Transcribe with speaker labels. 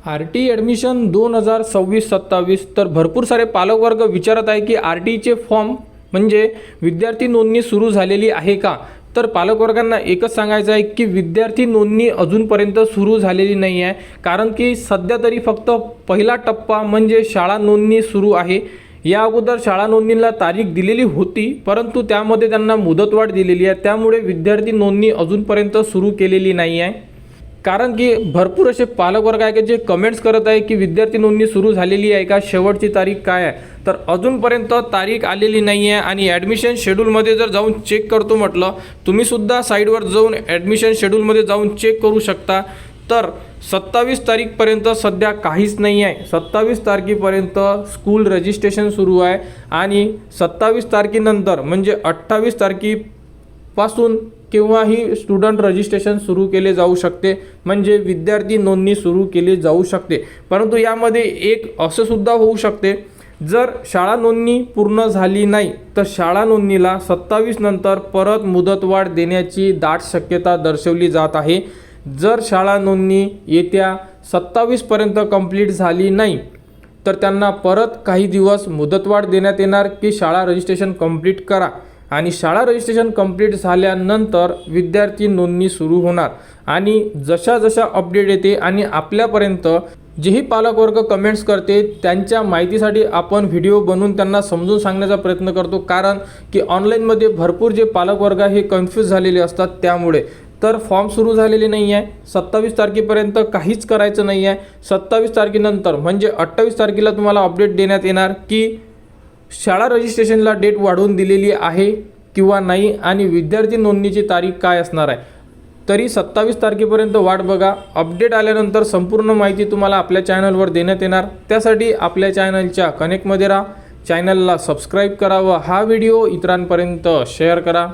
Speaker 1: आर.टी. Admission 2026-27 तर भरपूर सारे पालकवर्ग विचारत आहे की आर.टीचे फॉर्म म्हणजे विद्यार्थी नोंदणी सुरू झालेली आहे का? तर पालकवर्गांना एकच सांगायचं आहे की विद्यार्थी नोंदणी अजूनपर्यंत सुरू झालेली नाही आहे, कारण की सध्या तरी फक्त पहिला टप्पा म्हणजे शाळा नोंदणी सुरू आहे. या अगोदर शाळा नोंदणीला तारीख दिलेली होती, परंतु त्यामध्ये त्यांना मुदतवाढ दिलेली आहे. त्यामुळे विद्यार्थी नोंदणी अजूनपर्यंत सुरू केलेली नाही आहे. कारण की भरपूर असे पालकवर्ग आहे की जे कमेंट्स करत आहे की विद्यार्थी नोंदणी सुरू झालेली आहे का, शेवटची तारीख काय आहे? तर अजूनपर्यंत तारीख आलेली नाही आहे. आणि ॲडमिशन शेड्यूलमध्ये जर जाऊन चेक करतो म्हटलं, तुम्हीसुद्धा साईडवर जाऊन ॲडमिशन शेड्यूलमध्ये जाऊन चेक करू शकता. तर 27 तारीखपर्यंत सध्या काहीच नाही आहे. 27 तारखेपर्यंत स्कूल रजिस्ट्रेशन सुरू आहे आणि 27 तारखेनंतर म्हणजे 28 तारखेपासून केव्हाही स्टुडंट रजिस्ट्रेशन सुरू केले जाऊ शकते, म्हणजे विद्यार्थी नोंदणी सुरू केली जाऊ शकते. परंतु यामध्ये एक असं सुद्धा होऊ शकते, जर शाळा नोंदणी पूर्ण झाली नाही तर शाळा नोंदणीला 27 नंतर परत मुदतवाढ देण्याची दाट शक्यता दर्शवली जात आहे. जर शाळा नोंदणी येत्या 27 पर्यंत कंप्लीट झाली नाही तर त्यांना परत काही दिवस मुदतवाढ देण्यात येणार की शाळा रजिस्ट्रेशन कंप्लीट करा. आणि शाळा रजिस्ट्रेशन कंप्लीट झाल्यानंतर विद्यार्थी नोंदणी सुरू होणार. आणि जशा जशा अपडेट येते आणि आपल्यापर्यंत जेही पालकवर्ग कमेंट्स करते त्यांच्या माहितीसाठी आपण व्हिडिओ बनवून त्यांना समजून सांगण्याचा प्रयत्न करतो, कारण की ऑनलाईनमध्ये भरपूर जे पालकवर्ग हे कन्फ्यूज झालेले असतात. त्यामुळे तर फॉर्म सुरू झालेले नाही आहे. 27 तारखेपर्यंत काहीच करायचं नाही आहे. 27 तारखेनंतर म्हणजे 28 तारखेला तुम्हाला अपडेट देण्यात येणार की शाळा रजिस्ट्रेशनला डेट वाढवून दिलेली आहे किंवा नाही आणि विद्यार्थी नोंदणीची तारीख काय असणार आहे. तरी 27 तारखेपर्यंत वाट बघा. अपडेट आल्यानंतर संपूर्ण माहिती तुम्हाला आपल्या चॅनलवर देण्यात येणार. त्यासाठी आपल्या चॅनलच्या कनेक्टमध्ये राहा, चॅनलला सबस्क्राईब करा व हा व्हिडिओ इतरांपर्यंत शेअर करा.